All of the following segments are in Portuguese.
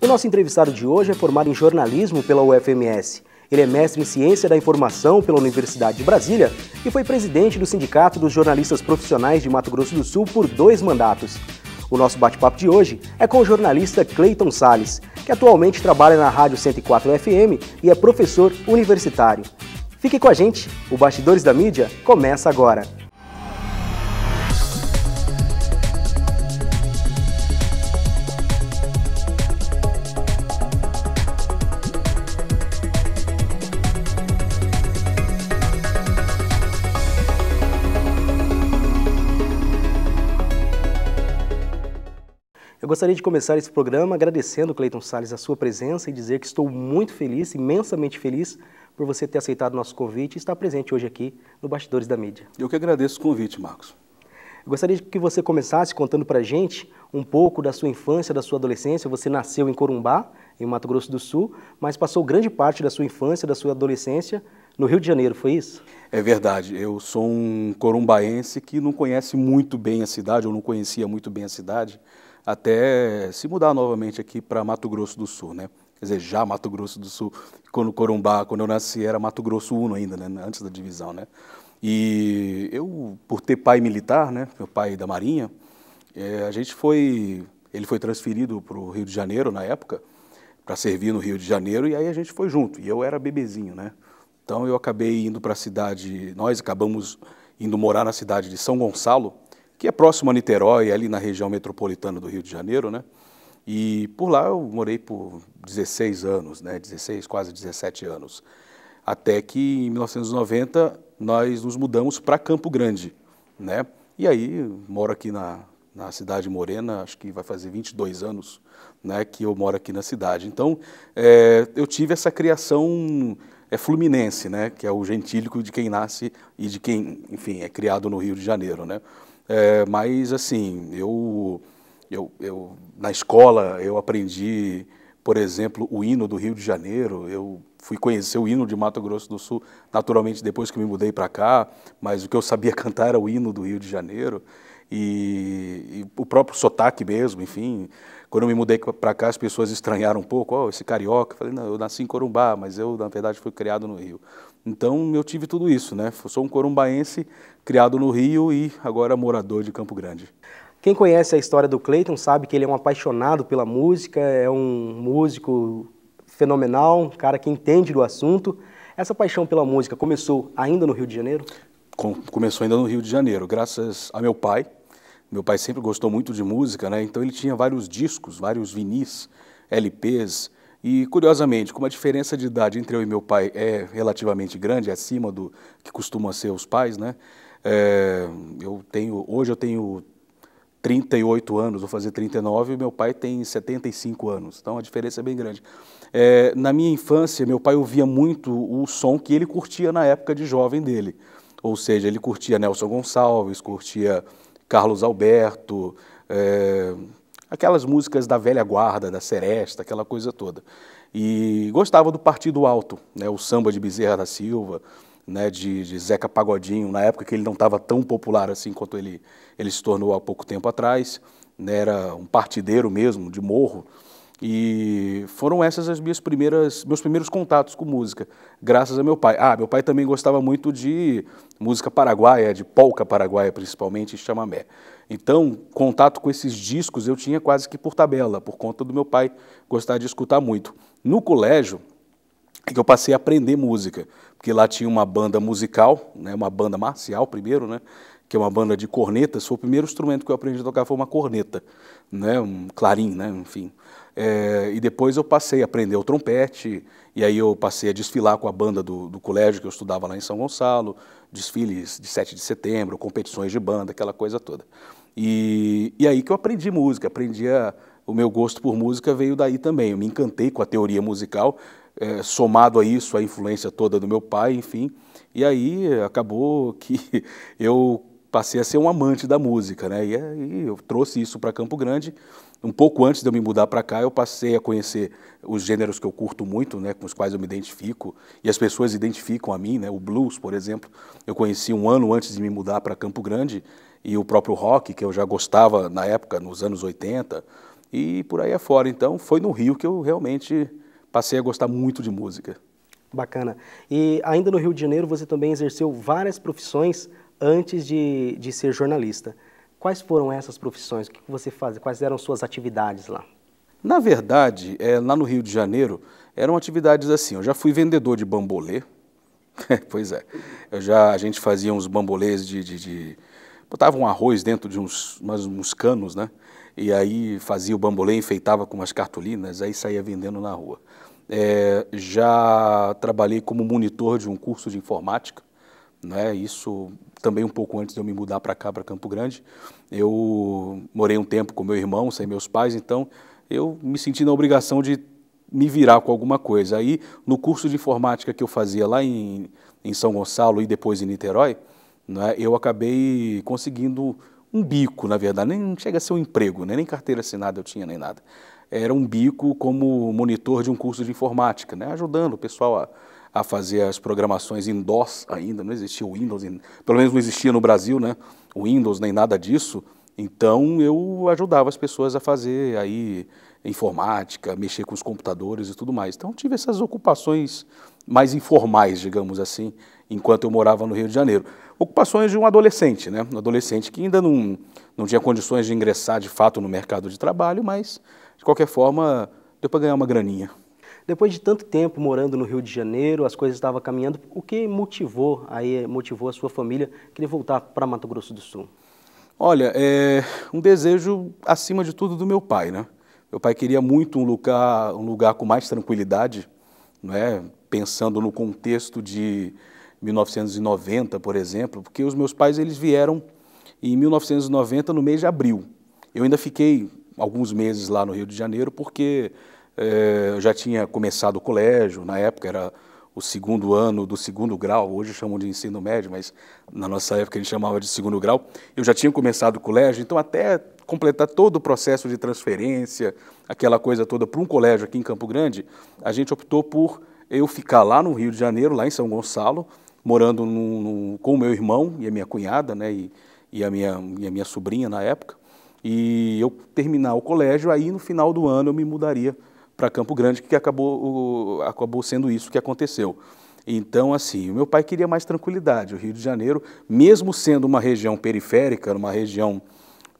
O nosso entrevistado de hoje é formado em jornalismo pela UFMS. Ele é mestre em Ciência da Informação pela Universidade de Brasília e foi presidente do Sindicato dos Jornalistas Profissionais de Mato Grosso do Sul por 2 mandatos. O nosso bate-papo de hoje é com o jornalista Cleiton Salles, que atualmente trabalha na Rádio 104 FM e é professor universitário. Fique com a gente, o Bastidores da Mídia começa agora. Eu gostaria de começar esse programa agradecendo, Cleiton Salles, a sua presença e dizer que estou muito feliz, imensamente feliz, por você ter aceitado o nosso convite e estar presente hoje aqui no Bastidores da Mídia. Eu que agradeço o convite, Marcos. Eu gostaria que você começasse contando para a gente um pouco da sua infância, da sua adolescência. Você nasceu em Corumbá, em Mato Grosso do Sul, mas passou grande parte da sua infância, da sua adolescência no Rio de Janeiro, foi isso? É verdade, eu sou um corumbaense que não conhece muito bem a cidade, ou não conhecia muito bem a cidade, até se mudar novamente aqui para Mato Grosso do Sul, né? Quer dizer, já Mato Grosso do Sul, quando Corumbá, quando eu nasci, era Mato Grosso 1 ainda, né? Antes da divisão, né? E eu, por ter pai militar, né? Meu pai da Marinha, ele foi transferido para o Rio de Janeiro na época, para servir no Rio de Janeiro, e aí a gente foi junto, e eu era bebezinho, né? Então eu acabei indo para a cidade, nós acabamos indo morar na cidade de São Gonçalo, que é próximo a Niterói, ali na região metropolitana do Rio de Janeiro, né? E por lá eu morei por 16 anos, né? 16, quase 17 anos. Até que em 1990 nós nos mudamos para Campo Grande, né? E aí moro aqui na cidade morena, acho que vai fazer 22 anos, né? Que eu moro aqui na cidade. Então eu tive essa criação fluminense, né? Que é o gentílico de quem nasce e de quem, enfim, é criado no Rio de Janeiro, né? Mas assim, eu na escola eu aprendi, por exemplo, o hino do Rio de Janeiro. Eu fui conhecer o hino de Mato Grosso do Sul, naturalmente depois que me mudei para cá, mas o que eu sabia cantar era o hino do Rio de Janeiro e o próprio sotaque mesmo, enfim. Quando eu me mudei para cá, as pessoas estranharam um pouco, esse carioca. Eu falei, não, eu nasci em Corumbá, mas eu, na verdade, fui criado no Rio. Então, eu tive tudo isso, né? Eu sou um corumbaense, criado no Rio e agora morador de Campo Grande. Quem conhece a história do Cleiton sabe que ele é um apaixonado pela música, é um músico fenomenal, um cara que entende do assunto. Essa paixão pela música começou ainda no Rio de Janeiro? Começou ainda no Rio de Janeiro, graças a meu pai. Meu pai sempre gostou muito de música, né? Então ele tinha vários discos, vários vinis, LPs. E, curiosamente, como a diferença de idade entre eu e meu pai é relativamente grande, acima do que costumam ser os pais, né? Hoje eu tenho 38 anos, vou fazer 39, e meu pai tem 75 anos, então a diferença é bem grande. Na minha infância, meu pai ouvia muito o som que ele curtia na época de jovem dele, ou seja, ele curtia Nelson Gonçalves, curtia Carlos Alberto, aquelas músicas da velha guarda, da Seresta, aquela coisa toda. E gostava do Partido Alto, né, o samba de Bezerra da Silva, né, de Zeca Pagodinho, na época que ele não estava tão popular assim quanto ele se tornou há pouco tempo atrás, né, era um partideiro mesmo, de morro. E foram essas meus primeiros contatos com música, graças a meu pai. Meu pai também gostava muito de música paraguaia, de polca paraguaia principalmente, e chamamé. Então, contato com esses discos eu tinha quase que por tabela, por conta do meu pai gostar de escutar muito. No colégio é que eu passei a aprender música, porque lá tinha uma banda musical, né, uma banda marcial primeiro, né, que é uma banda de cornetas. Foi o primeiro instrumento que eu aprendi a tocar, foi uma corneta, né, um clarim, né, enfim. E depois eu passei a aprender o trompete, e aí eu passei a desfilar com a banda do colégio que eu estudava lá em São Gonçalo, desfiles de 7 de setembro, competições de banda, aquela coisa toda. E aí que eu aprendi música, o meu gosto por música veio daí também. Eu me encantei com a teoria musical, somado a isso, a influência toda do meu pai, enfim. E aí acabou que eu passei a ser um amante da música, né? E aí eu trouxe isso para Campo Grande. Um pouco antes de eu me mudar para cá, eu passei a conhecer os gêneros que eu curto muito, né, com os quais eu me identifico, e as pessoas identificam a mim, né, o blues, por exemplo. Eu conheci um ano antes de me mudar para Campo Grande, e o próprio rock, que eu já gostava na época, nos anos 80, e por aí afora. Então, foi no Rio que eu realmente passei a gostar muito de música. Bacana. E ainda no Rio de Janeiro você também exerceu várias profissões antes de ser jornalista. Quais foram essas profissões? O que você fazia? Quais eram suas atividades lá? Na verdade, lá no Rio de Janeiro, eram atividades assim, eu já fui vendedor de bambolê, pois é, a gente fazia uns bambolês botava um arroz dentro de uns canos, né? E aí fazia o bambolê, enfeitava com umas cartolinas, aí saía vendendo na rua. Já trabalhei como monitor de um curso de informática, né? Isso também um pouco antes de eu me mudar para cá, para Campo Grande. Eu morei um tempo com meu irmão, sem meus pais, então eu me senti na obrigação de me virar com alguma coisa. Aí, no curso de informática que eu fazia lá em São Gonçalo e depois em Niterói, né, eu acabei conseguindo um bico, na verdade, nem chega a ser um emprego, né, nem carteira assinada eu tinha, nem nada. Era um bico como monitor de um curso de informática, né, ajudando o pessoal a fazer as programações em DOS ainda, não existia o Windows, pelo menos não existia no Brasil, né, o Windows nem nada disso. Então, eu ajudava as pessoas a fazer aí informática, mexer com os computadores e tudo mais. Então, tive essas ocupações mais informais, digamos assim, enquanto eu morava no Rio de Janeiro. Ocupações de um adolescente, né? Um adolescente que ainda não tinha condições de ingressar de fato no mercado de trabalho, mas, de qualquer forma, deu para ganhar uma graninha. Depois de tanto tempo morando no Rio de Janeiro, as coisas estavam caminhando, o que motivou a sua família a querer voltar para Mato Grosso do Sul? Olha, um desejo, acima de tudo, do meu pai, né? Meu pai queria muito um lugar com mais tranquilidade, né? Pensando no contexto de 1990, por exemplo, porque os meus pais eles vieram em 1990, no mês de abril. Eu ainda fiquei alguns meses lá no Rio de Janeiro, porque eu já tinha começado o colégio, na época era o segundo ano do segundo grau, hoje chamam de ensino médio, mas na nossa época a gente chamava de segundo grau. Eu já tinha começado o colégio, então até completar todo o processo de transferência, aquela coisa toda para um colégio aqui em Campo Grande, a gente optou por eu ficar lá no Rio de Janeiro, lá em São Gonçalo, morando com o meu irmão e a minha cunhada, né, e a minha sobrinha na época, e eu terminar o colégio, aí no final do ano eu me mudaria para Campo Grande, que acabou sendo isso que aconteceu. Então, assim, o meu pai queria mais tranquilidade. O Rio de Janeiro, mesmo sendo uma região periférica, uma região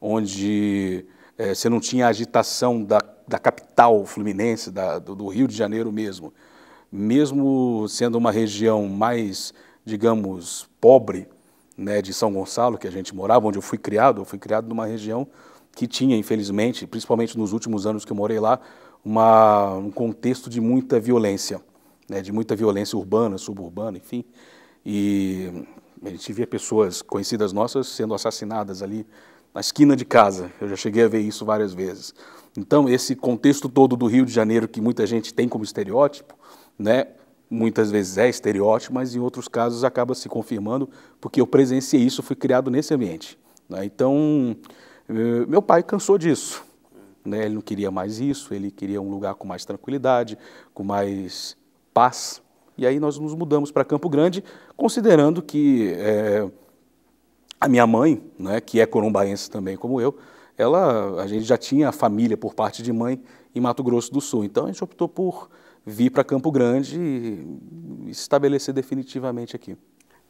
onde você não tinha a agitação da capital fluminense, do Rio de Janeiro mesmo sendo uma região mais, digamos, pobre, né, de São Gonçalo, que a gente morava, onde eu fui criado numa região que tinha, infelizmente, principalmente nos últimos anos que eu morei lá, um contexto de muita violência, né, de muita violência urbana, suburbana, enfim. E a gente via pessoas conhecidas nossas sendo assassinadas ali na esquina de casa. Eu já cheguei a ver isso várias vezes. Então, esse contexto todo do Rio de Janeiro que muita gente tem como estereótipo, né, muitas vezes é estereótipo, mas em outros casos acaba se confirmando, porque eu presenciei isso, fui criado nesse ambiente, né? Então, meu pai cansou disso. Né, ele não queria mais isso, ele queria um lugar com mais tranquilidade, com mais paz. E aí nós nos mudamos para Campo Grande, considerando que a minha mãe, né, que é corumbaense também como eu, a gente já tinha família por parte de mãe em Mato Grosso do Sul. Então a gente optou por vir para Campo Grande e se estabelecer definitivamente aqui.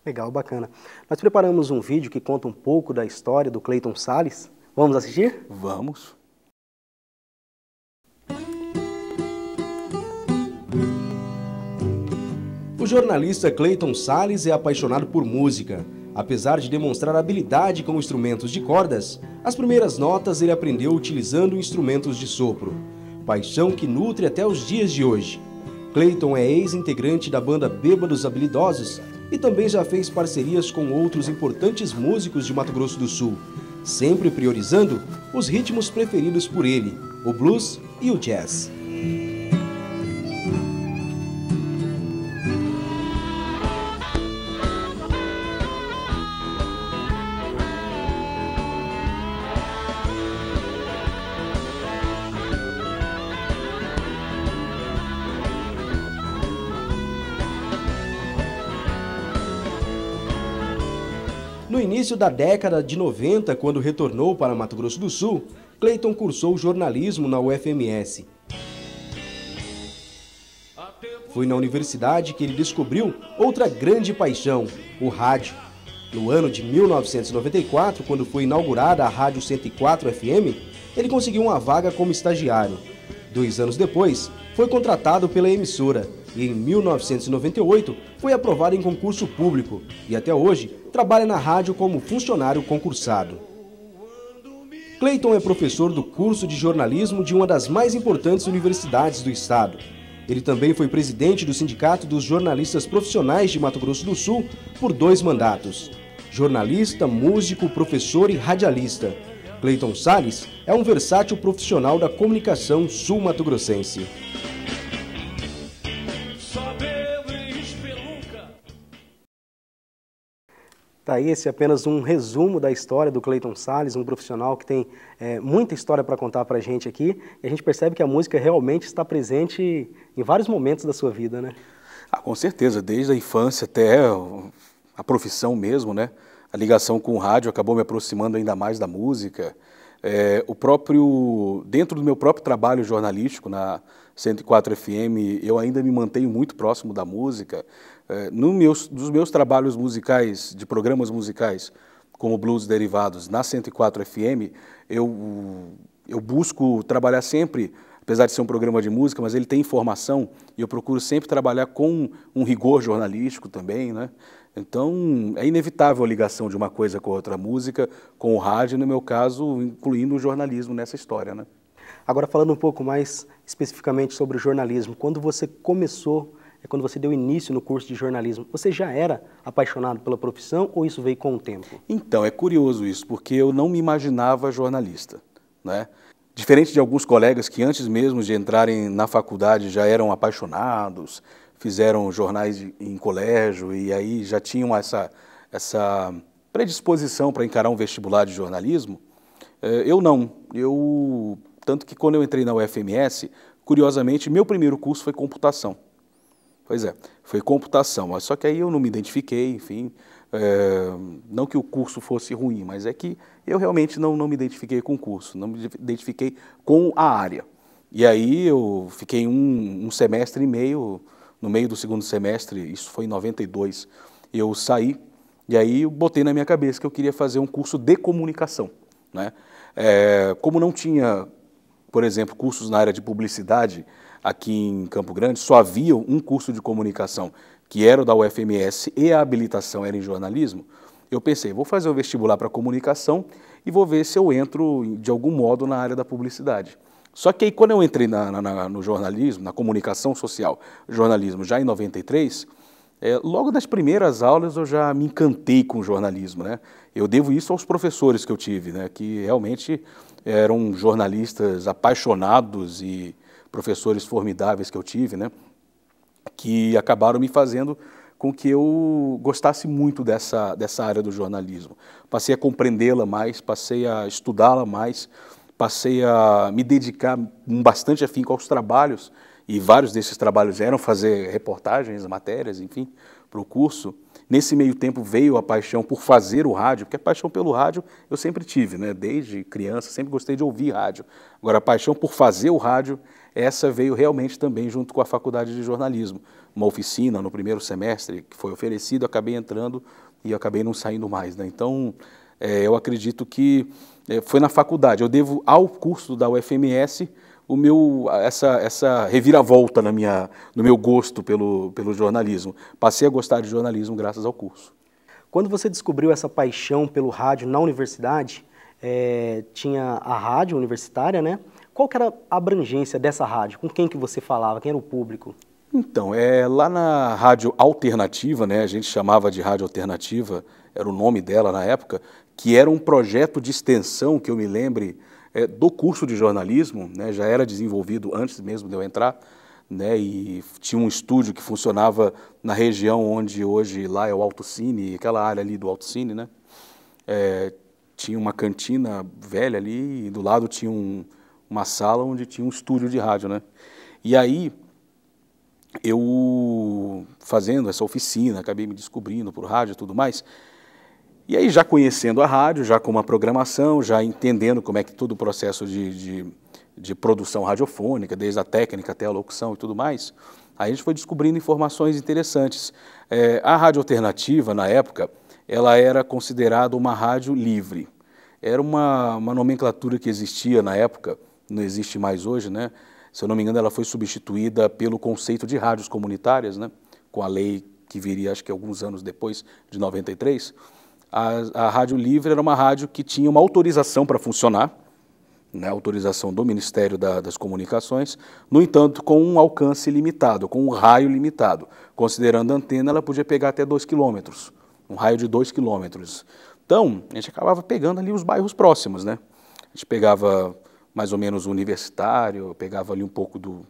Legal, bacana. Nós preparamos um vídeo que conta um pouco da história do Cleiton Salles. Vamos assistir? Vamos. O jornalista Cleiton Salles é apaixonado por música. Apesar de demonstrar habilidade com instrumentos de cordas, as primeiras notas ele aprendeu utilizando instrumentos de sopro. Paixão que nutre até os dias de hoje. Cleiton é ex-integrante da banda Bêbados Habilidosos e também já fez parcerias com outros importantes músicos de Mato Grosso do Sul, sempre priorizando os ritmos preferidos por ele, o blues e o jazz. No início da década de 90, quando retornou para Mato Grosso do Sul, Cleiton cursou jornalismo na UFMS. Foi na universidade que ele descobriu outra grande paixão, o rádio. No ano de 1994, quando foi inaugurada a Rádio 104 FM, ele conseguiu uma vaga como estagiário. 2 anos depois, foi contratado pela emissora e em 1998 foi aprovado em concurso público e até hoje trabalha na rádio como funcionário concursado. Cleiton é professor do curso de jornalismo de uma das mais importantes universidades do estado. Ele também foi presidente do Sindicato dos Jornalistas Profissionais de Mato Grosso do Sul por 2 mandatos. Jornalista, músico, professor e radialista. Cleiton Salles é um versátil profissional da comunicação sul-mato-grossense. Tá aí, esse é apenas um resumo da história do Cleiton Salles, um profissional que tem muita história para contar para a gente aqui. E a gente percebe que a música realmente está presente em vários momentos da sua vida, né? Ah, com certeza, desde a infância até a profissão mesmo, né? A ligação com o rádio acabou me aproximando ainda mais da música. Dentro do meu próprio trabalho jornalístico na 104 FM, eu ainda me mantenho muito próximo da música. Dos meus trabalhos musicais, de programas musicais, como Blues Derivados, na 104 FM, eu busco trabalhar sempre, apesar de ser um programa de música, mas ele tem informação, e eu procuro sempre trabalhar com um rigor jornalístico também, né? Então, é inevitável a ligação de uma coisa com a outra, a música com o rádio, no meu caso, incluindo o jornalismo nessa história, né? Agora, falando um pouco mais especificamente sobre o jornalismo, quando você começou, quando você deu início no curso de jornalismo, você já era apaixonado pela profissão ou isso veio com o tempo? Então, é curioso isso, porque eu não me imaginava jornalista, né? Diferente de alguns colegas que antes mesmo de entrarem na faculdade já eram apaixonados, fizeram jornais em colégio e aí já tinham essa predisposição para encarar um vestibular de jornalismo, eu não. Tanto que quando eu entrei na UFMS, curiosamente, meu primeiro curso foi computação. Pois é, foi computação, mas só que aí eu não me identifiquei, enfim, não que o curso fosse ruim, mas é que eu realmente não me identifiquei com o curso, não me identifiquei com a área. E aí eu fiquei um semestre e meio, no meio do segundo semestre, isso foi em 92, eu saí e aí eu botei na minha cabeça que eu queria fazer um curso de comunicação, né? Como não tinha, por exemplo, cursos na área de publicidade aqui em Campo Grande, só havia um curso de comunicação, que era o da UFMS, e a habilitação era em jornalismo, eu pensei, vou fazer o vestibular para comunicação e vou ver se eu entro de algum modo na área da publicidade. Só que aí quando eu entrei no jornalismo, na comunicação social, jornalismo, já em 93, logo nas primeiras aulas eu já me encantei com o jornalismo, né? Eu devo isso aos professores que eu tive, né? Que realmente eram jornalistas apaixonados e professores formidáveis que eu tive, né? Que acabaram me fazendo com que eu gostasse muito dessa área do jornalismo. Passei a compreendê-la mais, passei a estudá-la mais, passei a me dedicar com bastante afinco aos trabalhos, e vários desses trabalhos eram fazer reportagens, matérias, enfim, para o curso. Nesse meio tempo veio a paixão por fazer o rádio, porque a paixão pelo rádio eu sempre tive, né? Desde criança, sempre gostei de ouvir rádio. Agora, a paixão por fazer o rádio, essa veio realmente também junto com a faculdade de jornalismo. Uma oficina no primeiro semestre que foi oferecido, eu acabei entrando e eu acabei não saindo mais, né? Então, eu acredito que foi na faculdade. Eu devo ao curso da UFMS essa reviravolta no meu gosto pelo jornalismo. Passei a gostar de jornalismo graças ao curso. Quando você descobriu essa paixão pelo rádio na universidade, tinha a rádio universitária, né? Qual que era a abrangência dessa rádio? Com quem que você falava? Quem era o público? Então, lá na Rádio Alternativa, né, a gente chamava de Rádio Alternativa, era o nome dela na época, que era um projeto de extensão, que eu me lembre, do curso de jornalismo, né, já era desenvolvido antes mesmo de eu entrar, né, e tinha um estúdio que funcionava na região onde hoje lá é o Alto Cine, aquela área ali do Alto Cine, né, tinha uma cantina velha ali e do lado tinha uma sala onde tinha um estúdio de rádio, né, e aí eu fazendo essa oficina, acabei me descobrindo por rádio e tudo mais, E aí, já conhecendo a rádio, já com uma programação, já entendendo como é que todo o processo de produção radiofônica, desde a técnica até a locução e tudo mais, aí a gente foi descobrindo informações interessantes. A rádio alternativa, na época, ela era considerada uma rádio livre. Era uma nomenclatura que existia na época, não existe mais hoje, né? Se eu não me engano, ela foi substituída pelo conceito de rádios comunitárias, né? Com a lei que viria, acho que alguns anos depois, de 93. A rádio livre era uma rádio que tinha uma autorização para funcionar, né, autorização do Ministério das Comunicações, no entanto, com um alcance limitado, com um raio limitado. Considerando a antena, ela podia pegar até 2 quilômetros, um raio de 2 quilômetros. Então, a gente acabava pegando ali os bairros próximos, né? A gente pegava mais ou menos o Universitário, pegava ali um pouco do,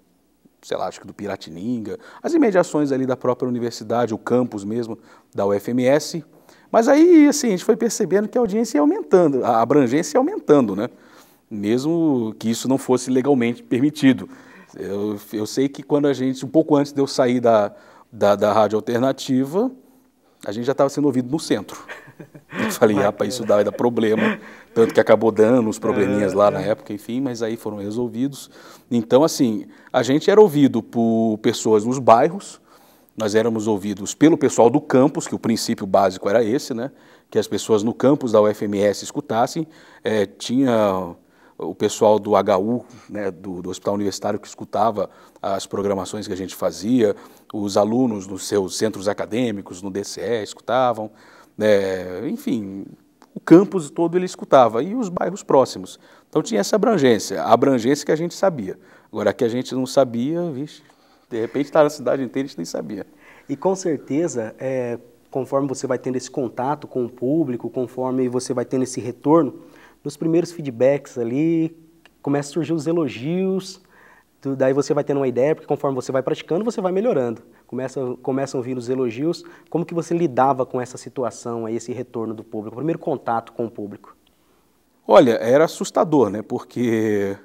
sei lá, acho que do Piratininga, as imediações ali da própria universidade, o campus mesmo da UFMS. Mas aí, assim, a gente foi percebendo que a audiência ia aumentando, a abrangência ia aumentando, né? Mesmo que isso não fosse legalmente permitido. Eu sei que quando a gente, um pouco antes de eu sair da rádio alternativa, a gente já estava sendo ouvido no centro. Eu falei, rapaz, isso vai dar problema, tanto que acabou dando uns probleminhas lá na época, enfim, mas aí foram resolvidos. Então, assim, a gente era ouvido por pessoas nos bairros, nós éramos ouvidos pelo pessoal do campus, que o princípio básico era esse, né? Que as pessoas no campus da UFMS escutassem. Tinha o pessoal do HU, né, do Hospital Universitário, que escutava as programações que a gente fazia, os alunos nos seus centros acadêmicos, no DCE, escutavam. Enfim, o campus todo ele escutava, e os bairros próximos. Então tinha essa abrangência, a abrangência que a gente sabia. Agora, que a gente não sabia, vixe, de repente está na cidade inteira e a gente nem sabia. E com certeza, conforme você vai tendo esse contato com o público, conforme você vai tendo esse retorno, nos primeiros feedbacks ali, começam a surgir os elogios, daí você vai tendo uma ideia, porque conforme você vai praticando, você vai melhorando. Começam a vir os elogios. Como que você lidava com essa situação, aí, esse retorno do público, o primeiro contato com o público? Olha, era assustador, né? Porque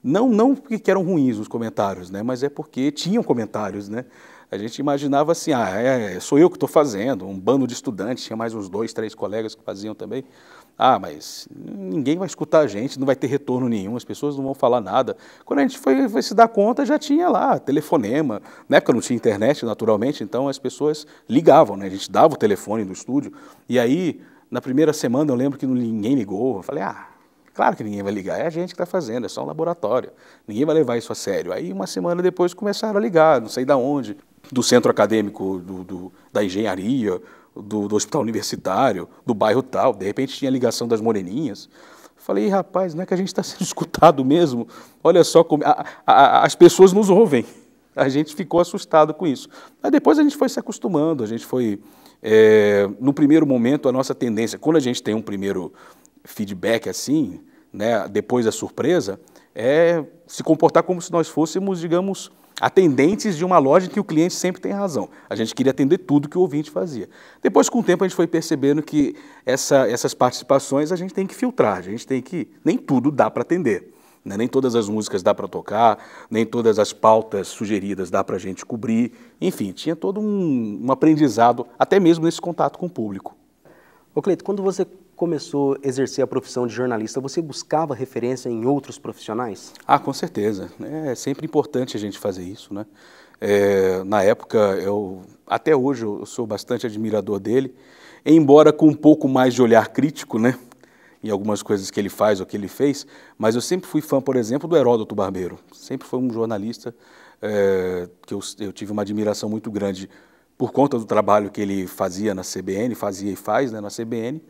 não porque eram ruins os comentários, né? Mas é porque tinham comentários, né? A gente imaginava assim, sou eu que estou fazendo, um bando de estudantes, tinha mais uns 2, 3 colegas que faziam também. Mas ninguém vai escutar a gente, não vai ter retorno nenhum, as pessoas não vão falar nada. Quando a gente foi se dar conta, já tinha lá telefonema. Na época não tinha internet, naturalmente, então as pessoas ligavam, né? A gente dava o telefone do estúdio. E aí, na primeira semana, eu lembro que ninguém ligou. Eu falei, claro que ninguém vai ligar, é a gente que está fazendo, é só um laboratório. Ninguém vai levar isso a sério. Aí, uma semana depois, começaram a ligar, não sei de onde, do centro acadêmico, da engenharia, do hospital universitário, do bairro tal, de repente tinha a ligação das Moreninhas. Falei, rapaz, não é que a gente está sendo escutado mesmo? Olha só como as pessoas nos ouvem. A gente ficou assustado com isso. Mas depois a gente foi se acostumando, a gente foi... no primeiro momento, a nossa tendência, quando a gente tem um primeiro feedback assim, né, depois da surpresa, é se comportar como se nós fôssemos, digamos, atendentes de uma loja em que o cliente sempre tem razão. A gente queria atender tudo que o ouvinte fazia. Depois, com o tempo, a gente foi percebendo que essas participações a gente tem que filtrar, a gente tem que... Nem tudo dá para atender, né? Nem todas as músicas dá para tocar, nem todas as pautas sugeridas dá para a gente cobrir. Enfim, tinha todo um aprendizado, até mesmo nesse contato com o público. Ô Cleito, quando você começou a exercer a profissão de jornalista, você buscava referência em outros profissionais? Com certeza. É sempre importante a gente fazer isso, né? Na época, até hoje, eu sou bastante admirador dele, embora com um pouco mais de olhar crítico, né? Em algumas coisas que ele faz ou que ele fez, mas eu sempre fui fã, por exemplo, do Heródoto Barbeiro. Sempre foi um jornalista que eu tive uma admiração muito grande por conta do trabalho que ele fazia na CBN, fazia e faz, né, na CBN,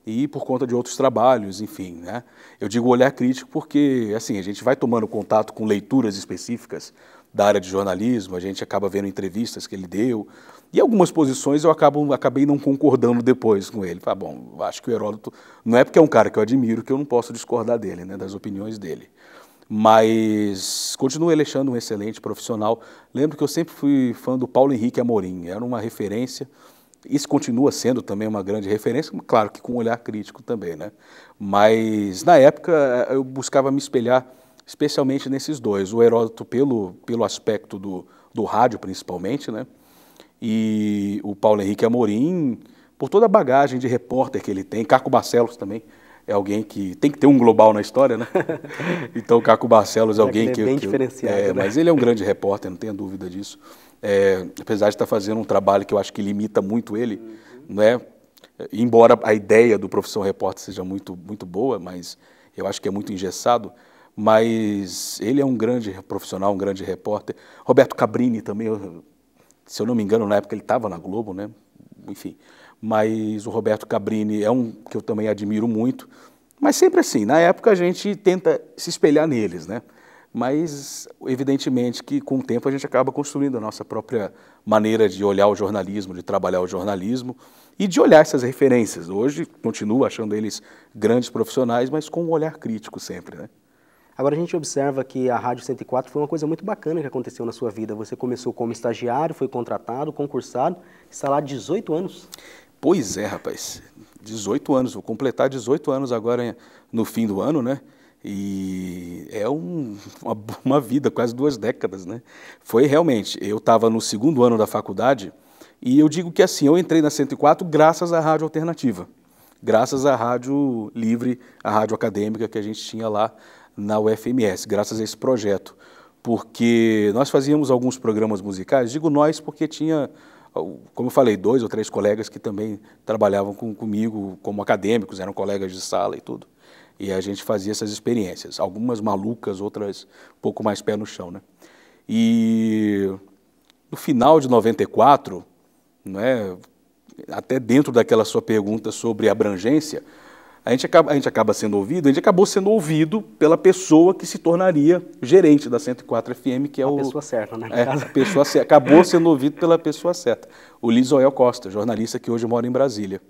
e por conta de outros trabalhos, enfim, né? Eu digo olhar crítico porque, assim, a gente vai tomando contato com leituras específicas da área de jornalismo, a gente acaba vendo entrevistas que ele deu, e algumas posições eu acabei não concordando depois com ele. Bom, acho que o Heródoto, não é porque é um cara que eu admiro que eu não posso discordar dele, né, das opiniões dele. Mas continuo ele achando um excelente profissional. Lembro que eu sempre fui fã do Paulo Henrique Amorim, era uma referência. Isso continua sendo também uma grande referência, claro que com um olhar crítico também, né? Mas na época eu buscava me espelhar especialmente nesses dois, o Heródoto pelo aspecto do rádio principalmente, né? E o Paulo Henrique Amorim por toda a bagagem de repórter que ele tem. Caco Barcelos também é alguém que tem que ter um global na história, né? Então, Caco Barcelos é alguém que... Ele é bem diferenciado, né? Mas ele é um grande repórter, não tenha dúvida disso. Apesar de estar fazendo um trabalho que eu acho que limita muito ele, né? Embora a ideia do Profissão Repórter seja muito, muito boa, mas eu acho que é muito engessado, mas ele é um grande profissional, um grande repórter. Roberto Cabrini também, se eu não me engano, na época ele estava na Globo, né? Enfim, mas o Roberto Cabrini é um que eu também admiro muito, mas sempre assim, na época a gente tenta se espelhar neles, né? Mas, evidentemente, que com o tempo a gente acaba construindo a nossa própria maneira de olhar o jornalismo, de trabalhar o jornalismo e de olhar essas referências. Hoje, continuo achando eles grandes profissionais, mas com um olhar crítico sempre, né? Agora a gente observa que a Rádio 104 foi uma coisa muito bacana que aconteceu na sua vida. Você começou como estagiário, foi contratado, concursado, está lá há 18 anos. Pois é, rapaz, 18 anos, vou completar 18 anos agora no fim do ano, né? E é uma vida, quase 2 décadas, né? Foi realmente, eu estava no 2º ano da faculdade e eu digo que assim, eu entrei na 104 graças à Rádio Alternativa, graças à Rádio Livre, à Rádio Acadêmica que a gente tinha lá na UFMS, graças a esse projeto, porque nós fazíamos alguns programas musicais, digo nós porque tinha, como eu falei, 2 ou 3 colegas que também trabalhavam comigo como acadêmicos, eram colegas de sala e tudo. E a gente fazia essas experiências, algumas malucas, outras um pouco mais pé no chão, né? E no final de 94, né, até dentro daquela sua pergunta sobre abrangência, a gente acaba sendo ouvido, a gente acabou sendo ouvido pela pessoa que se tornaria gerente da 104 FM, que é a pessoa certa, né? A pessoa certa, acabou sendo ouvido pela pessoa certa, o Lisoel Costa, jornalista que hoje mora em Brasília.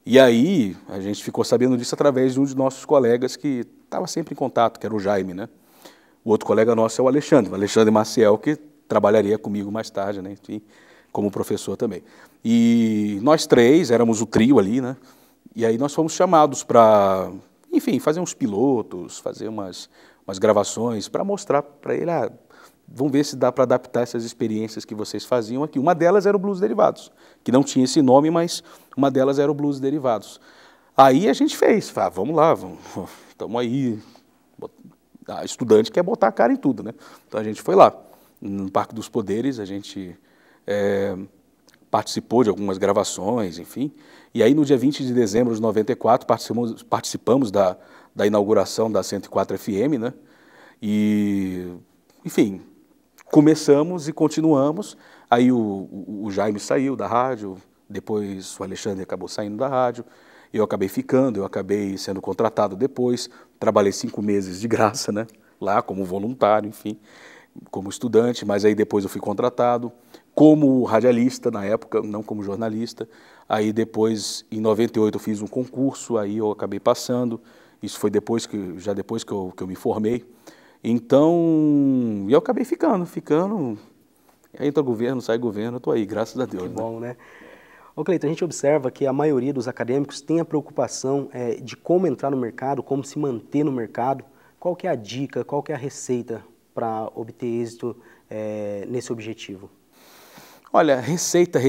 E aí, a gente ficou sabendo disso através de um de nossos colegas que estava sempre em contato, que era o Jaime, né? O outro colega nosso é o Alexandre Maciel, que trabalharia comigo mais tarde, né? Enfim, como professor também. E nós 3 éramos o trio ali, né? E aí nós fomos chamados para, enfim, fazer uns pilotos, fazer umas gravações, para mostrar para ele, vamos ver se dá para adaptar essas experiências que vocês faziam aqui. Uma delas era o Blues Derivados, que não tinha esse nome, mas uma delas era o Blues Derivados. Aí a gente fez, vamos lá, estamos aí, a estudante quer botar a cara em tudo, né? Então a gente foi lá, no Parque dos Poderes, a gente participou de algumas gravações, enfim, e aí no dia 20 de dezembro de 94 participamos da inauguração da 104 FM, né? E, enfim, começamos e continuamos, aí o Jaime saiu da rádio, depois o Alexandre acabou saindo da rádio, eu acabei ficando, eu acabei sendo contratado depois, trabalhei 5 meses de graça, né? Lá como voluntário, enfim, como estudante, mas aí depois eu fui contratado como radialista na época, não como jornalista. Aí depois, em 98, eu fiz um concurso, aí eu acabei passando. Isso foi depois que eu me formei. Então, eu acabei ficando. Aí entra governo, sai governo, eu estou aí, graças a Deus. Que bom, né? Ô Cleiton, a gente observa que a maioria dos acadêmicos tem a preocupação de como entrar no mercado, como se manter no mercado. Qual que é a dica, qual que é a receita para obter êxito nesse objetivo? Olha, receita,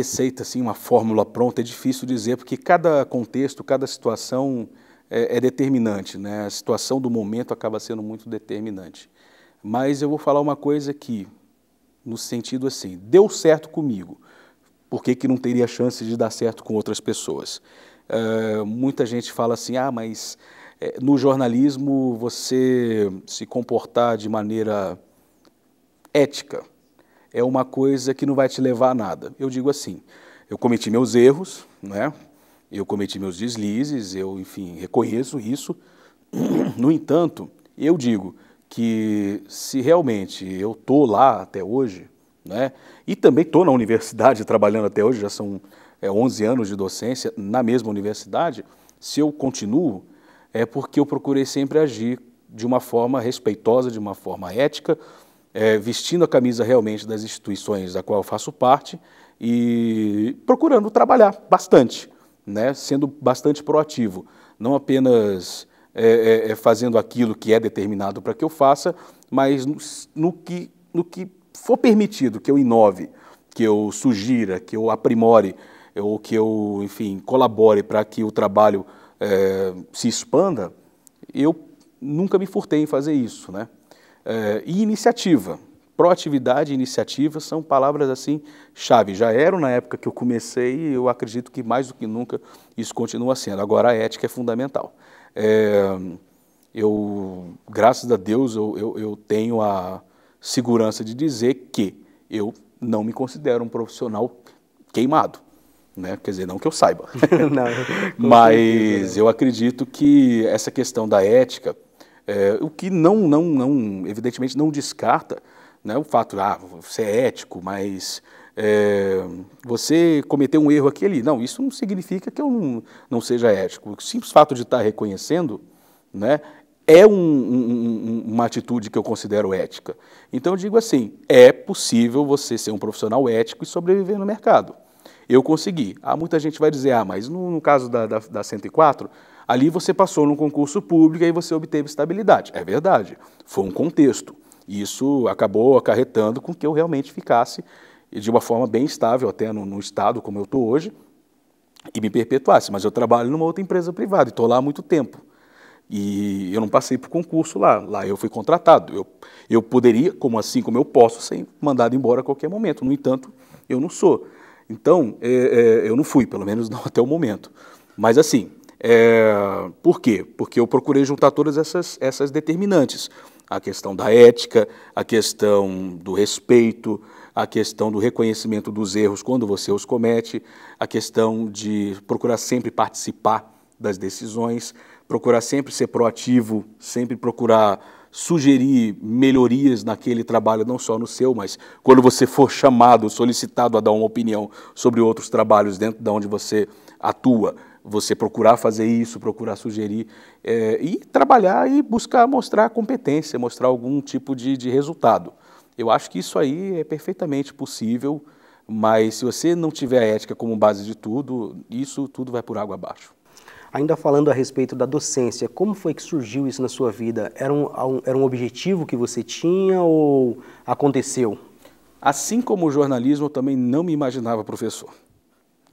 assim, uma fórmula pronta é difícil dizer, porque cada contexto, cada situação é determinante, né? A situação do momento acaba sendo muito determinante. Mas eu vou falar uma coisa aqui, no sentido assim, deu certo comigo, por que não teria chance de dar certo com outras pessoas? Muita gente fala assim, mas no jornalismo você se comportar de maneira ética é uma coisa que não vai te levar a nada. Eu digo assim, eu cometi meus erros, né? Eu cometi meus deslizes, eu, enfim, reconheço isso. No entanto, eu digo que se realmente eu estou lá até hoje, né? E também estou na universidade trabalhando até hoje, já são 11 anos de docência na mesma universidade, se eu continuo, é porque eu procurei sempre agir de uma forma respeitosa, de uma forma ética, vestindo a camisa realmente das instituições da qual eu faço parte e procurando trabalhar bastante, né? Sendo bastante proativo, não apenas fazendo aquilo que é determinado para que eu faça, mas no que for permitido que eu inove, que eu sugira, que eu aprimore, ou que eu, enfim, colabore para que o trabalho se expanda, eu nunca me furtei em fazer isso, né? E iniciativa, proatividade e iniciativa são palavras assim chave. Já eram na época que eu comecei e eu acredito que mais do que nunca isso continua sendo. Agora a ética é fundamental. Graças a Deus, eu tenho a segurança de dizer que eu não me considero um profissional queimado, né? Quer dizer, não que eu saiba, Não, mas certeza, eu acredito que essa questão da ética, o que evidentemente não descarta, né, o fato, você é ético, mas você cometeu um erro aqui e ali. Não, isso não significa que eu não seja ético. O simples fato de estar reconhecendo, né, é uma atitude que eu considero ética. Então eu digo assim, é possível você ser um profissional ético e sobreviver no mercado. Eu consegui. Muita gente vai dizer, mas no caso da 104, ali você passou num concurso público e você obteve estabilidade. É verdade, foi um contexto. Isso acabou acarretando com que eu realmente ficasse de uma forma bem estável, até no estado como eu estou hoje, e me perpetuasse. Mas eu trabalho numa outra empresa privada e estou lá há muito tempo. E eu não passei por concurso lá. Lá eu fui contratado. Eu poderia, como eu posso, ser mandado embora a qualquer momento. No entanto, eu não sou. Então, eu não fui, pelo menos não até o momento. Mas assim, por quê? Porque eu procurei juntar todas essas determinantes. A questão da ética, a questão do respeito, a questão do reconhecimento dos erros quando você os comete, a questão de procurar sempre participar das decisões, procurar sempre ser proativo, sempre procurar sugerir melhorias naquele trabalho, não só no seu, mas quando você for chamado, solicitado a dar uma opinião sobre outros trabalhos dentro de onde você atua, você procurar fazer isso, procurar sugerir, e trabalhar e buscar mostrar competência, mostrar algum tipo de resultado. Eu acho que isso aí é perfeitamente possível, mas se você não tiver a ética como base de tudo, isso tudo vai por água abaixo. Ainda falando a respeito da docência, como foi que surgiu isso na sua vida? Era um objetivo que você tinha ou aconteceu? Assim como o jornalismo, eu também não me imaginava professor.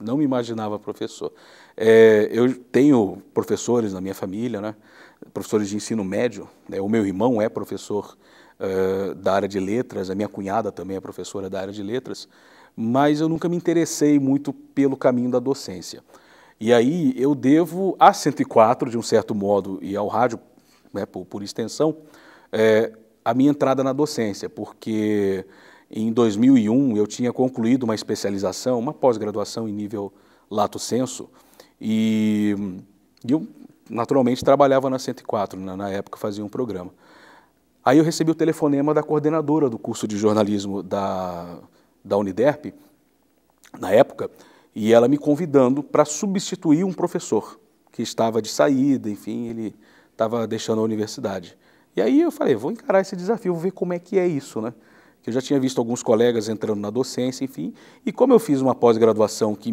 Não me imaginava professor. Eu tenho professores na minha família, né? Professores de ensino médio. Né? O meu irmão é professor da área de letras, a minha cunhada também é professora da área de letras, mas eu nunca me interessei muito pelo caminho da docência. E aí eu devo à 104, de um certo modo, e ao rádio, né, por extensão, a minha entrada na docência, porque em 2001 eu tinha concluído uma especialização, uma pós-graduação em nível lato sensu, e eu naturalmente trabalhava na 104, na época fazia um programa. Aí eu recebi o telefonema da coordenadora do curso de jornalismo da Uniderp, na época, e ela me convidando para substituir um professor que estava de saída, enfim, ele estava deixando a universidade. E aí eu falei, vou encarar esse desafio, vou ver como é que é isso, né? Que eu já tinha visto alguns colegas entrando na docência, enfim, e como eu fiz uma pós-graduação que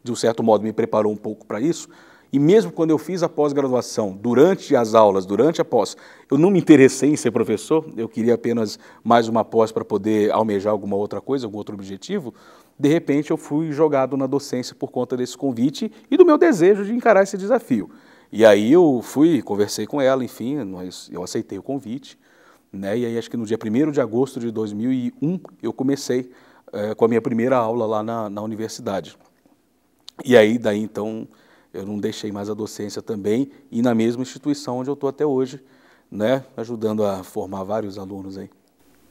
de um certo modo, me preparou um pouco para isso, e mesmo quando eu fiz a pós-graduação, durante as aulas, durante a pós, eu não me interessei em ser professor, eu queria apenas mais uma pós para poder almejar alguma outra coisa, algum outro objetivo. De repente eu fui jogado na docência por conta desse convite e do meu desejo de encarar esse desafio. E aí eu conversei com ela, enfim, eu aceitei o convite, né? E aí acho que no dia 1º de agosto de 2001 eu comecei com a minha primeira aula lá na universidade. E aí daí então eu não deixei mais a docência também e na mesma instituição onde eu estou até hoje, né? Ajudando a formar vários alunos aí.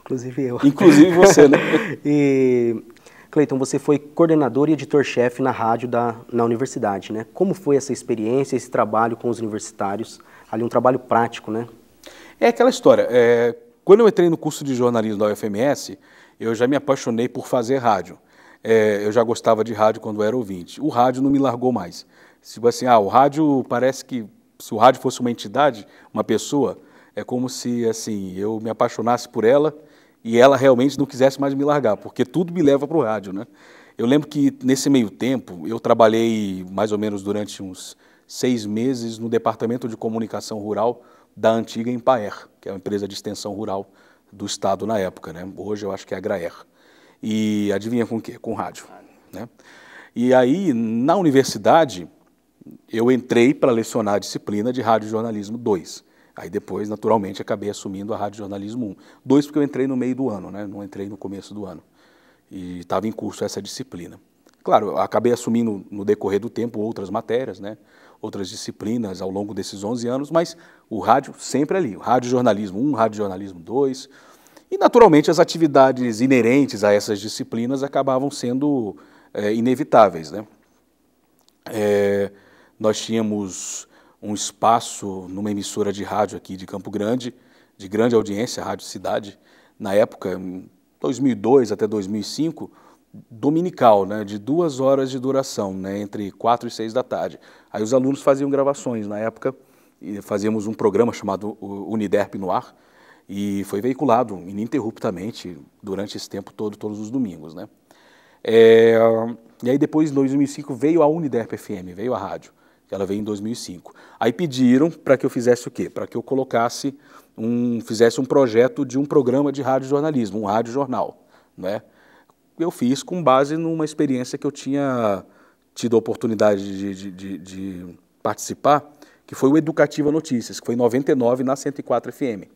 Inclusive eu. Inclusive você, né? E, Cleiton, você foi coordenador e editor-chefe na rádio na universidade, né? Como foi essa experiência, esse trabalho com os universitários? Ali um trabalho prático, né? É aquela história. Quando eu entrei no curso de jornalismo da UFMS, eu já me apaixonei por fazer rádio. Eu já gostava de rádio quando era ouvinte. O rádio não me largou mais. Tipo assim, o rádio parece que, se o rádio fosse uma entidade, uma pessoa, é como se assim, eu me apaixonasse por ela e ela realmente não quisesse mais me largar, porque tudo me leva para o rádio, né? Eu lembro que nesse meio tempo, eu trabalhei mais ou menos durante uns 6 meses no Departamento de Comunicação Rural da antiga Empaer, que é uma empresa de extensão rural do estado na época, né? Hoje eu acho que é a Graer. E adivinha com o quê? Com rádio, né? E aí, na universidade, eu entrei para lecionar a disciplina de Radiojornalismo 2. Aí depois, naturalmente, acabei assumindo a Radiojornalismo 1. 2 porque eu entrei no meio do ano, né? Não entrei no começo do ano. E estava em curso essa disciplina. Claro, eu acabei assumindo no decorrer do tempo outras matérias, né? Outras disciplinas ao longo desses 11 anos, mas o rádio sempre ali, o Radiojornalismo 1, Radiojornalismo 2. E, naturalmente, as atividades inerentes a essas disciplinas acabavam sendo inevitáveis, né? Nós tínhamos um espaço numa emissora de rádio aqui de Campo Grande, de grande audiência, a Rádio Cidade, na época, em 2002 até 2005, dominical, né, de 2 horas de duração, né, entre 4 e 6 da tarde. Aí os alunos faziam gravações na época, e fazíamos um programa chamado Uniderp no Ar, e foi veiculado ininterruptamente durante esse tempo todo, todos os domingos, né. E aí depois, em 2005, veio a Uniderp FM, veio a rádio, que ela veio em 2005. Aí pediram para que eu fizesse o quê? Para que eu fizesse um projeto de um programa de radiojornalismo, um radiojornal, né. Eu fiz com base numa experiência que eu tinha tido a oportunidade de participar, que foi o Educativa Notícias, que foi em 99 na 104 FM.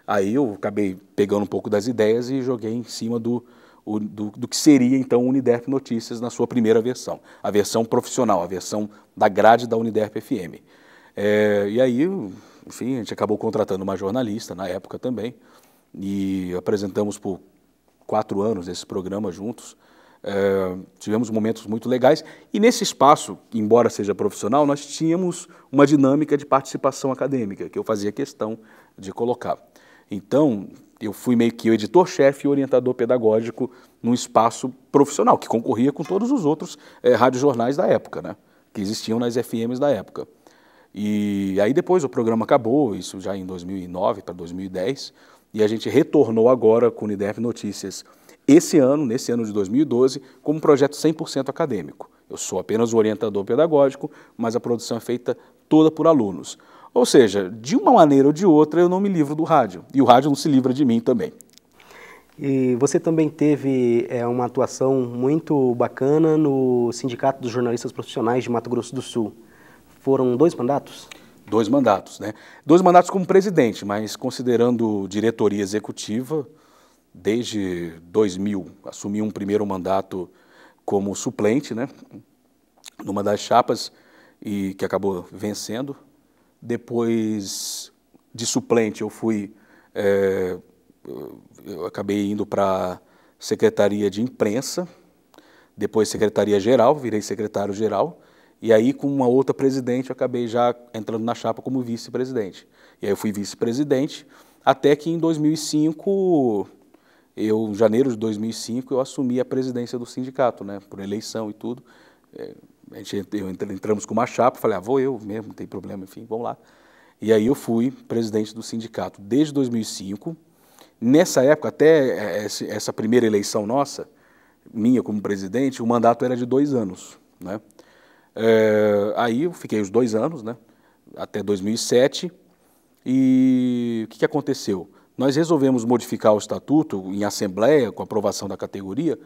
Aí eu acabei pegando um pouco das ideias e joguei em cima do que seria, então, o Uniderp Notícias na sua primeira versão, a versão profissional, a versão da grade da Uniderp FM. E aí, enfim, a gente acabou contratando uma jornalista na época também, e apresentamos por 4 anos esse programa juntos. Tivemos momentos muito legais, e nesse espaço, embora seja profissional, nós tínhamos uma dinâmica de participação acadêmica, que eu fazia questão de colocar. Então, eu fui meio que o editor-chefe e orientador pedagógico num espaço profissional, que concorria com todos os outros radiojornais da época, né, que existiam nas FMs da época. E aí depois o programa acabou, isso já em 2009 para 2010, e a gente retornou agora com o Uniderp Notícias esse ano, nesse ano de 2012, como um projeto 100% acadêmico. Eu sou apenas o orientador pedagógico, mas a produção é feita toda por alunos. Ou seja, de uma maneira ou de outra, eu não me livro do rádio, e o rádio não se livra de mim também. E você também teve uma atuação muito bacana no Sindicato dos Jornalistas Profissionais de Mato Grosso do Sul. Foram 2 mandatos? 2 mandatos, né? 2 mandatos como presidente, mas considerando diretoria executiva, desde 2000, assumi um primeiro mandato como suplente, né, numa das chapas, e que acabou vencendo. Depois de suplente, eu acabei indo para a Secretaria de Imprensa, depois Secretaria-Geral, virei secretário-geral, e aí com uma outra presidente eu acabei já entrando na chapa como vice-presidente. E aí eu fui vice-presidente, até que em 2005, em janeiro de 2005, eu assumi a presidência do sindicato, né, por eleição e tudo. Entramos com uma chapa, falei, vou eu mesmo, não tem problema, enfim, vamos lá. E aí eu fui presidente do sindicato desde 2005. Nessa época, até essa primeira eleição nossa, minha como presidente, o mandato era de 2 anos, né. Aí eu fiquei os 2 anos, né, até 2007, e o que aconteceu? Nós resolvemos modificar o estatuto em assembleia, com a aprovação da categoria,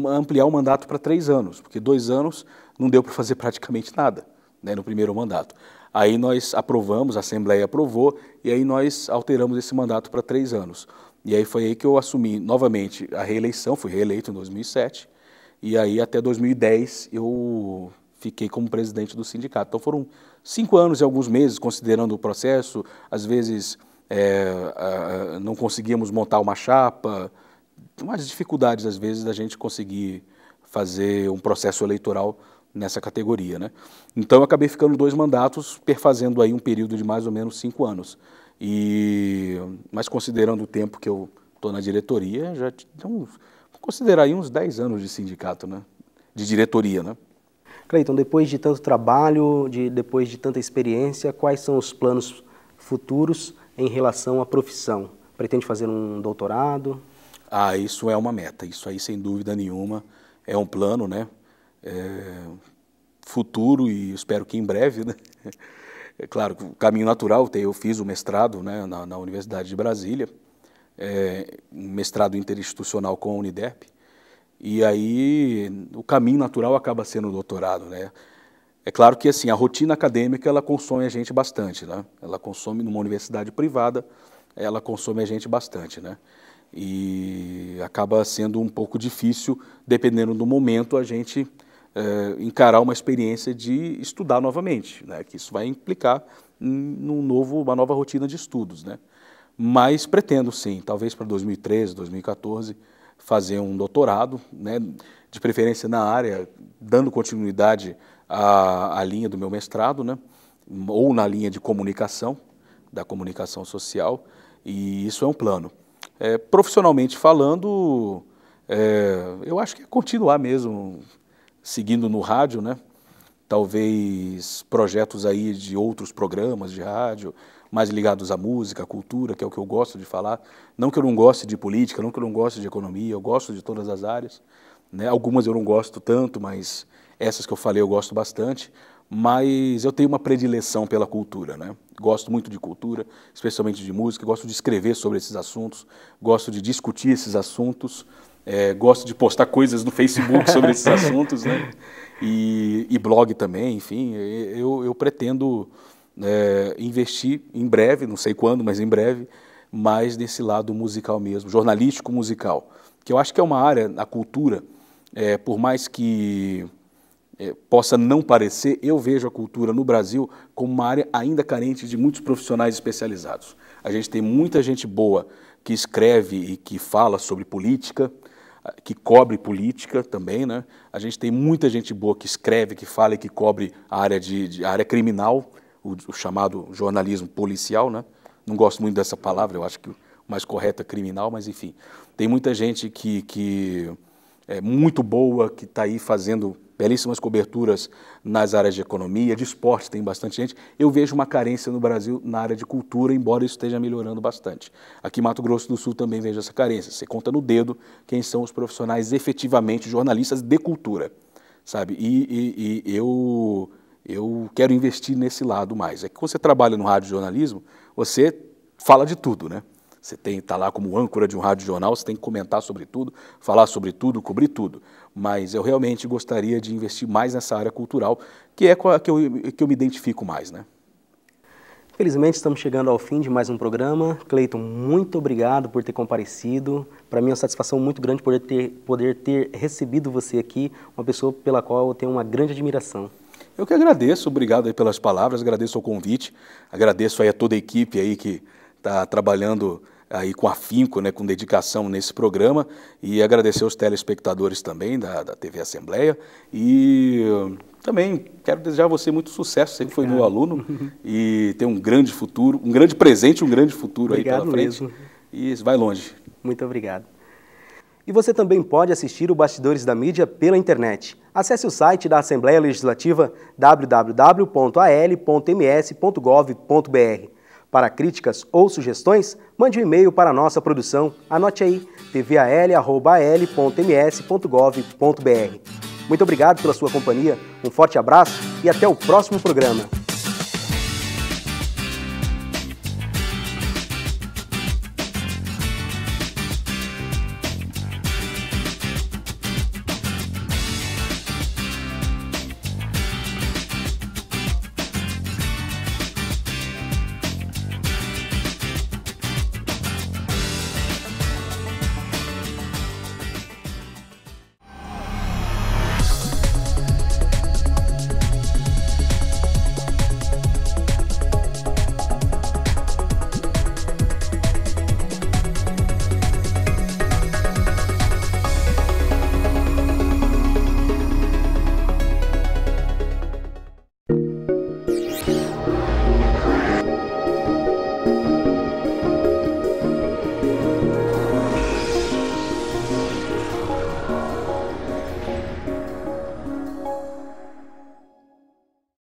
ampliar o mandato para 3 anos, porque 2 anos não deu para fazer praticamente nada, né, no primeiro mandato. Aí nós aprovamos, a Assembleia aprovou, e aí nós alteramos esse mandato para 3 anos. E aí foi aí que eu assumi novamente a reeleição, fui reeleito em 2007, e aí até 2010 eu fiquei como presidente do sindicato. Então foram 5 anos e alguns meses, considerando o processo, às vezes não conseguíamos montar uma chapa, umas dificuldades às vezes da gente conseguir fazer um processo eleitoral nessa categoria, né? Então eu acabei ficando 2 mandatos, perfazendo aí um período de mais ou menos 5 anos. Mas considerando o tempo que eu estou na diretoria, já vou considerar aí uns 10 anos de sindicato, né? De diretoria, né? Cleiton, depois de tanto trabalho, depois de tanta experiência, quais são os planos futuros em relação à profissão? Pretende fazer um doutorado? Isso é uma meta, isso aí sem dúvida nenhuma é um plano, né, futuro, e espero que em breve, né. É claro, o caminho natural, eu fiz o mestrado, né, na Universidade de Brasília, um mestrado interinstitucional com a Uniderp, E aí o caminho natural acaba sendo o doutorado, né? É claro que assim, a rotina acadêmica ela consome a gente bastante, né? Ela consome numa universidade privada, ela consome a gente bastante, né? E acaba sendo um pouco difícil, dependendo do momento, a gente encarar uma experiência de estudar novamente, né? Que isso vai implicar uma nova rotina de estudos, né? Mas pretendo sim, talvez para 2013, 2014, fazer um doutorado, né? De preferência na área, dando continuidade à linha do meu mestrado, né? Ou na linha de comunicação, da comunicação social, e isso é um plano. Profissionalmente falando, eu acho que é continuar mesmo seguindo no rádio, né? Talvez projetos aí de outros programas de rádio, mais ligados à música, à cultura, que é o que eu gosto de falar. Não que eu não goste de política, não que eu não goste de economia, eu gosto de todas as áreas, né? Algumas eu não gosto tanto, mas essas que eu falei eu gosto bastante. Mas eu tenho uma predileção pela cultura, né? Gosto muito de cultura, especialmente de música, gosto de escrever sobre esses assuntos, gosto de discutir esses assuntos, gosto de postar coisas no Facebook sobre esses assuntos, né? E blog também, enfim, eu pretendo investir em breve, não sei quando, mas em breve, mais nesse lado musical mesmo, jornalístico musical, que eu acho que é uma área, a cultura, por mais que possa não parecer, eu vejo a cultura no Brasil como uma área ainda carente de muitos profissionais especializados. A gente tem muita gente boa que escreve e que fala sobre política, que cobre política também, né? A gente tem muita gente boa que escreve, que fala e que cobre a área, a área criminal, o chamado jornalismo policial, né? Não gosto muito dessa palavra, eu acho que o mais correto é criminal, mas enfim. Tem muita gente que é muito boa, que está aí fazendo belíssimas coberturas nas áreas de economia, de esporte tem bastante gente. Eu vejo uma carência no Brasil na área de cultura, embora isso esteja melhorando bastante. Aqui em Mato Grosso do Sul também vejo essa carência. Você conta no dedo quem são os profissionais efetivamente jornalistas de cultura, sabe? E eu quero investir nesse lado mais. É que quando você trabalha no rádio jornalismo, você fala de tudo, né? Você está lá como âncora de um rádio jornal, você tem que comentar sobre tudo, falar sobre tudo, cobrir tudo. Mas eu realmente gostaria de investir mais nessa área cultural, que é a que eu me identifico mais, né? Felizmente estamos chegando ao fim de mais um programa. Cleiton, muito obrigado por ter comparecido. Para mim é uma satisfação muito grande poder ter recebido você aqui, uma pessoa pela qual eu tenho uma grande admiração. Eu que agradeço, obrigado aí pelas palavras, agradeço o convite, agradeço aí a toda a equipe aí que está trabalhando aí com afinco, né, com dedicação nesse programa, e agradecer aos telespectadores também da TV Assembleia, e também quero desejar a você muito sucesso, você que foi meu aluno, e ter um grande futuro, um grande presente, um grande futuro aí pela frente, mesmo. E vai longe. Muito obrigado. E você também pode assistir o Bastidores da Mídia pela internet. Acesse o site da Assembleia Legislativa www.al.ms.gov.br. Para críticas ou sugestões, mande um e-mail para a nossa produção. Anote aí, tval@al.ms.gov.br. Muito obrigado pela sua companhia, um forte abraço e até o próximo programa.